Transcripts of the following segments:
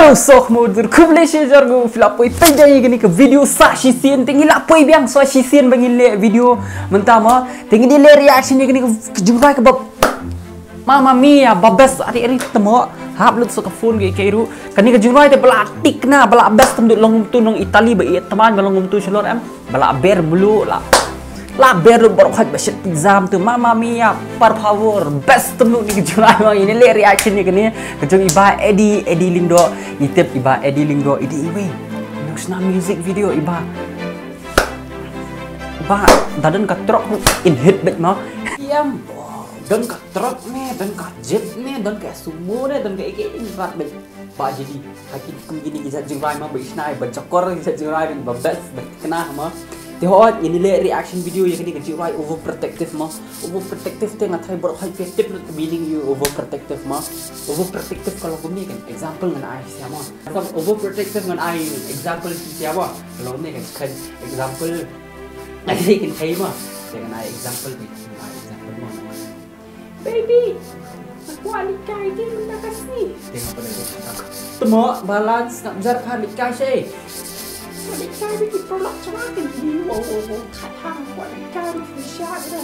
Halo sok modur kubleshe jargo filapoi penjai gini ke video sashi sien tingi lapoi biang sashi sien bangile video mentama tingi dia reaction gini ke jumpa ke bab Mama Mia babes ari temo haplut sok phone ge keiru kani ke jumpa te bala tikna bala bes temdu long tu nong Itali ba teman balong tu selor am bala ber bulu la ber berkhat basit exam tu Mama Mia par favor best temdu ni ke jumpa ini le reaction ni gini kejung iba Eddie Lindo itip iba Eddie Lindo idi iwe nuksna music video iba dadan katrok in hit bet ma yam dan katrok ne dan kajet ne dan ka sumo ne dan ka iki rat bet ba jadi hakim gini kita jengrai ma bisnai bacakor kita jengrai ben babes bet kena ma Tihot ini le reaction video yang ini kecil right overprotective te ngatai berhal tip not meaning you overprotective kalau kami kan example dengan ai siapa kalau overprotective dengan ai example siapa kalau ni kan example lagi kan kai mah dengan ai example mah baby aku nikah ini nak kasih tengok pada dia temo balance nak jar nikah sih nikah ini produk cemakin di wow khát hàng của nikah itu siapa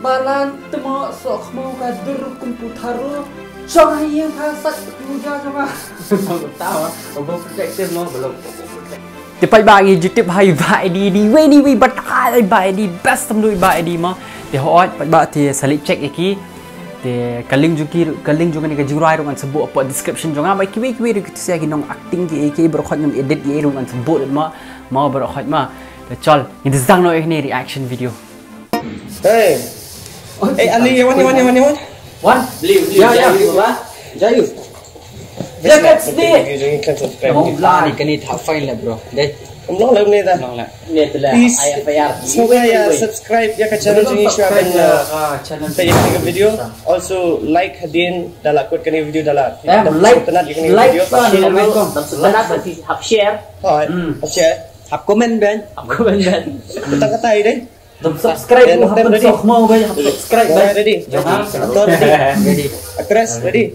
balan temo sok mau kadur komputer jangan yang hasad muda sama tahu overprotective mau belum Tipai bagi YouTube hai vai di we batai vai di best temdu vai di ma te hot ba te salip check iki te kaling juga ni ka jurai rungan sebut apa description jonga ba kiwi kita sia ginong acting ki berkhot nyum edit ye rungan sebut ma mau berkhot ma chal ini zang no ini reaction video hey Ali one live ya jayu ya kat sini kamu lah ni kini tak fine lah bro deh long ni dah ni tu lah IFR semoga ya subscribe ya ke channel ini share channel saya video also like hadin dalam kod kini video dalam like video share hap comment ben kita katai deh subscribe hap sok mau ben subscribe ben ready ready actress ready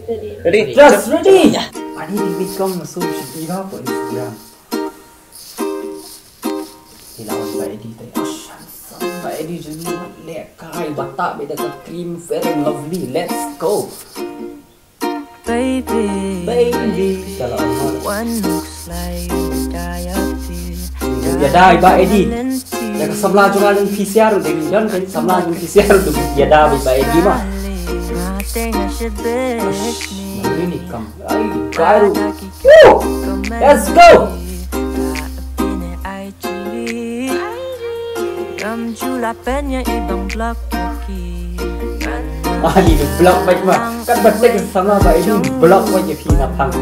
just ready ani di kom masuk siapa apa Instagram ilawan Mbak Edi tadi Mbak Edi jadi lekai batak beda ke cream fair and lovely let's go baby kalau one looks like ya dah Mbak Edi yang sebelah juga dengan PCR dengan kan sebelah dengan PCR tu ya dah Mbak Edi mah ini kam baru let's go ini blok baik mah kan betek sama Mbak ini blok aja Vina Pang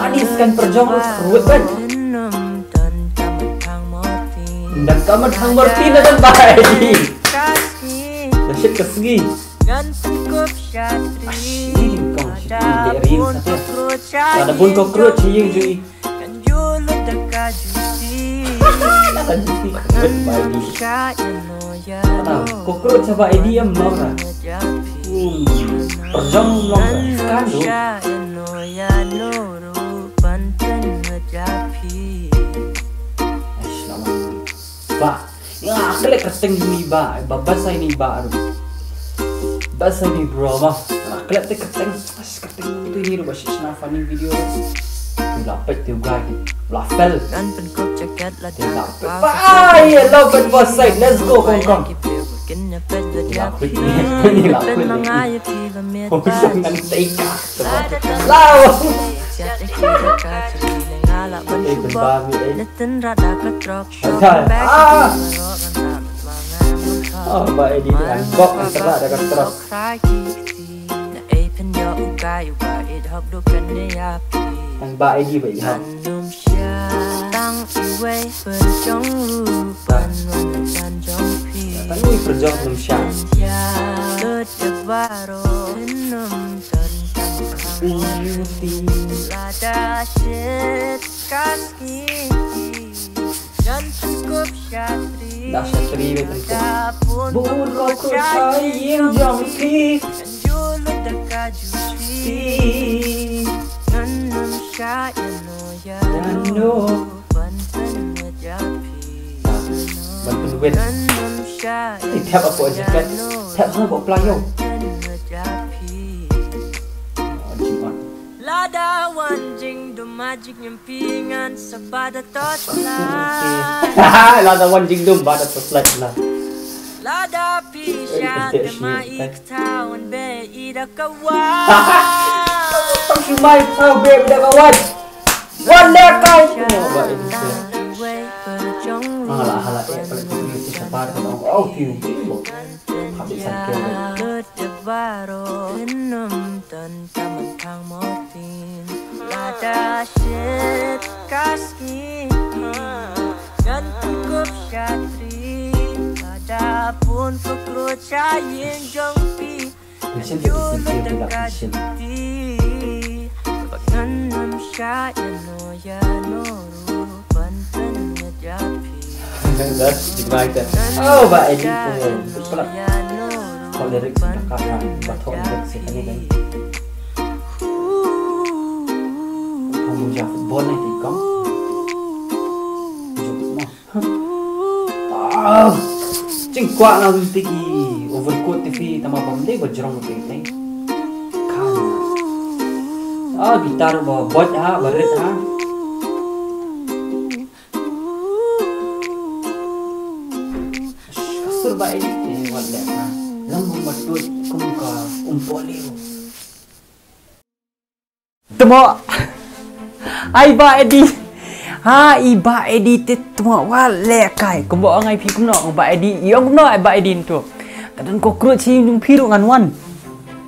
Anis kan perjuangan ruwet kan dan kamu hang bertina dan Mbak ini dasyat kesegi ini kong derin ada pun cockroach yang jui cockroach sama Eddie yang mau lah perjong long kan tu ba ya kelek keteng ni ba babasa ini ba basa ni bro mah kelek te keteng itu ni ru basis na funny video lapet tu guys lafel dan penkop jaket lah dia lapet bye love at first sight let's go kong ini lapet dengan teika law Mbak Edi dengan bok antara ada ketrok yang Mbak Edi baik ha Tanui perjong belum syah Dasyat ribe tentu Buruk sayang jangki Win. Thì theo apa aja kan? Theo sama bawa pelayo. Ladawan jing do magic nyampingan sabada tosla. Ladawan jing do bada tosla lah. Lada pisha tema iktawan be ida kawan. Tong sumai kau be ida kawan. Wanda kau. Hala ya kalau itu sabar kalau oh view habis sakit baro enam tan taman kang motin lada shit kaski gantung kup syatri ada pun fakro cayin jongpi julu dekat di bagan syai'an no ya noru banten japi. Oh, Mbak Edi pelak. Kalau lirik kakak batok lirik sekali kan. Pemuja football nih di kom. Ah, cingkuak nak tiki overcoat TV tambah pemde berjerong penting. Kan. Ah, gitar bawa bot ha, berit ha. Mbak Edi wala ka lamang matut kung ka umpolio temo ay Mbak Edi ha iba Edi temo wala kai kumbo ang IP kumno ang Mbak Edi yung kumno ay Mbak Edi tu tadan cockroach yung piru ngan wan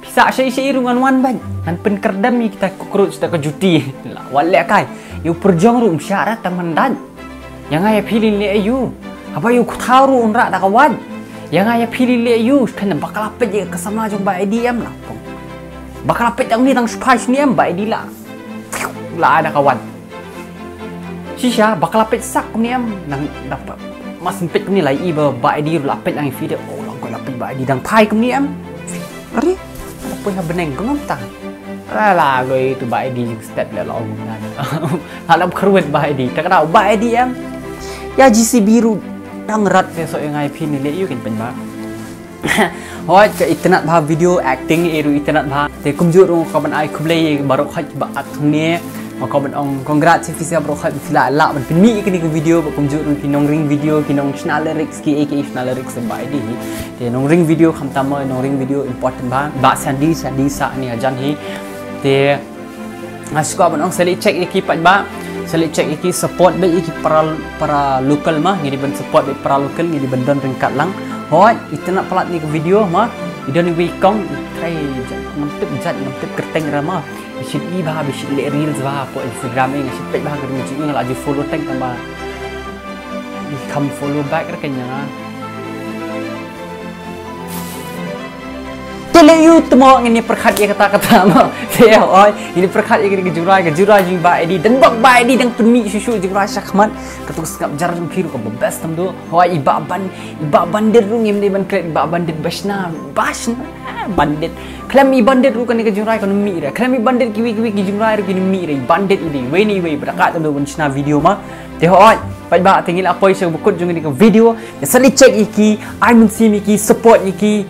bisa sei ngan wan ban nan pen kerdam kita cockroach ta kejuti wala kai yu perjong rum syarat taman dan yang ay pilih le ayu apa yu kutaru unra da kawan yang ayah pilih le you kan bakal apa je kesama jong Mbak Edi am lah. Bakal apa yang ni tang spice ni am Mbak Edi lah. Lah ada kawan. Sisa bakal apa sak ni am nang dapat mas sempit ni lah iba Mbak Edi lapet yang video. Oh lang ko lapet Mbak Edi dang pai ni am. Ari apa yang beneng ko ngam tang. Lah goi tu Mbak Edi step le long na. Halam kruet Mbak Edi. Tak tahu Mbak Edi am. Ya GC biru đang rật về sợi ngày phim này lễ kan ba hoi ke internet ba video acting eru internet ba te kumjur ro ka ban ai kublei barok haj ba athne ma ka ban ong congratulations bro haj fila la ban pin mi ke video ba kumjur ro kinong ring video kinong channel lyrics ki ek channel lyrics ba di te nong ring video kham tam nong ring video important ba sandi sa ni ajan hi te asko ban ong seli check ki pat ba Select check iki support baik iki para local mah ngidi ben support baik para local ngidi ben don ringkat lang hoi itu nak pelat ni ke video mah idon ni kong try mantep kerteng rama isit i bah bisit le reels bah po Instagram ni isit page bah ke muji ngal aju follow tag tambah come follow back rekanya Tele you temo ngini perkhat ye kata-kata ma te oi ini perkhat ye ke jurai jing Mbak Edi dan Mbak Edi dang penmi susu jurai sakmat ketuk skap jar jung piru ko best tam do hoi iba bandit ru ngim de ban kret iba bandit basna bandit klem i bandit ru kan ke jurai kan mi re klem i bandit kiwi ki jurai ru ki mi re bandit ini we berakat tam do ban chna video ma te hoi pai ba tingil apa isu bukut jung ni ke video ya sali check iki I mun sim iki support iki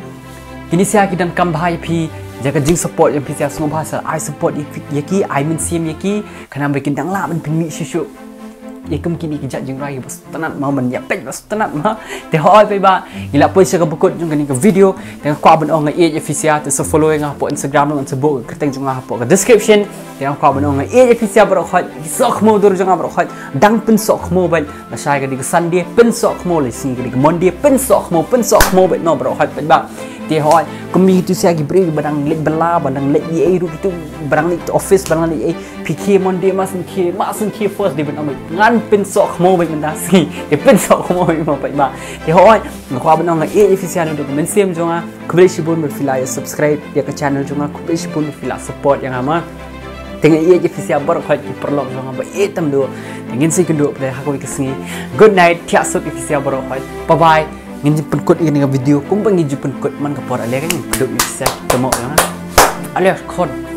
Kini saya kita kam bahai pi jaga jing support yang pisia semua bahasa I support yaki I men sim yaki kana bikin dang la men pimi susu yakum kini kijak jing rai bos tenat mau men yapet bos tenat ma te hoi pe ba ila poi saya bekut jung kini ke video dengan ko abon ong ngai pisia tu so follow nga po Instagram ngan sebut keteng jung nga po ke description dengan ko abon ong ngai pisia bro khot sok mo dur jung bro khot dang pen sok mo ban la sai ke di san dia pen sok mo le sing ke di mon dia pen sok mo ban no bro khot pe ba te hoi kami tu saya gi beri barang lek bela barang lek ye ru gitu barang lek office barang lek PK mon dia masin ke first dia ben ngan pen sok mo ban mendasi dia pen sok mo pa ba te hoi ko abon ong official do men sim jonga kubeli sibun berfilaya subscribe ya ke channel jonga kubeli sibun berfila support yang ama dengan ia official bar khot perlok jonga ba etam do dengan si kendo pada aku kesini good night tiasut official bar khot bye bye ngin penkut ini video kumpang ngin penkut man kapor ale kan kudu bisa temo ya alias kon